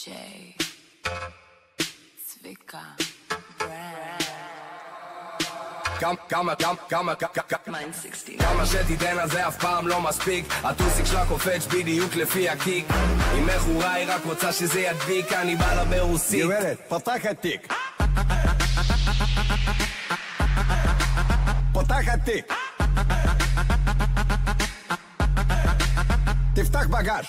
Jay, צביקה, ברנד. כמה שתיתן על זה אף פעם לא מספיק. הטוסיק שלה קופץ בדיוק לפי הקיק. היא מכורה, היא רק רוצה שזה ידביק. אני בא לה ברוסית. גברת, פתח התיק. פתח התיק. תפתח בגז.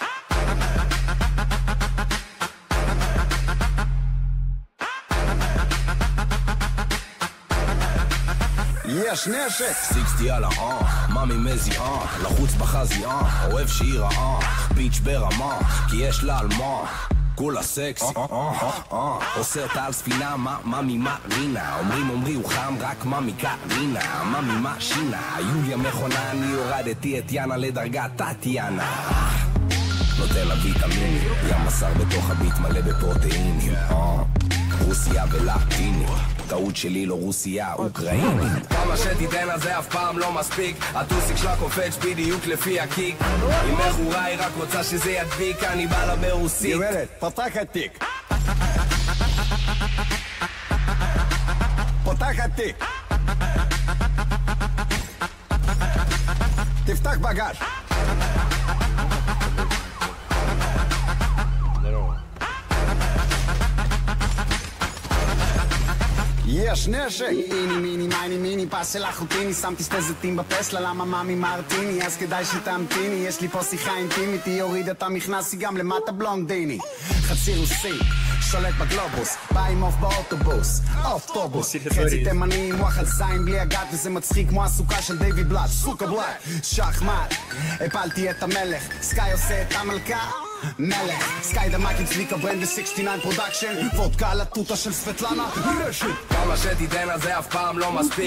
יש נשק 60 על מאמי מזי לחוץ בחזי אוהב שהיא רעה ביץ' ברמה כי יש לה על מה כולה סקסי עושה אותה על ספינה מאמי מרינה אומרי הוא חם רק מאמי קרינה מאמי מה שינה יוליה מכונה אני הורדתי את יאנה לדרגת טטיאנה נותן לה ויטמינים ים בשר בתוך הביט מלא בפרוטאינים רוסיה ולטיני טעות שלי לא רוסיה, אוקראינית. כמה שתיתן על זה אף פעם לא מספיק. הטוסיק שלה קופץ בדיוק לפי הקיק. היא מכורה, היא רק רוצה שזה ידביק. אני בא לה ברוסית. גברת, פתח התיק. פתח התיק. תפתח בגז. יש נשק איני מיני מייני מיני פס של אחוטיני שמתי שתי זיתים בפסלה למה מאמי מרטיני אז כדאי שתמתיני יש לי פה שיחה אינטימית היא הורידה את המכנס היא גם למטה בלונדיני חצי רוסי שולט בגלובוס בא עם אוף באוטובוס אוטובוס חצי תימני עם וואחד זין בלי הגת וזה מצחיק כמו הסוכה של דיוויד בלאט סוכה בלאט שחמט הפלתי את המלך סקאי עושה את המלכה מלך סקאי דמקי צביקה ברנד ו69 פרודקשן וודקה על הטוטה של סבטלנה כמה שתיתן על זה אף פעם לא מספיק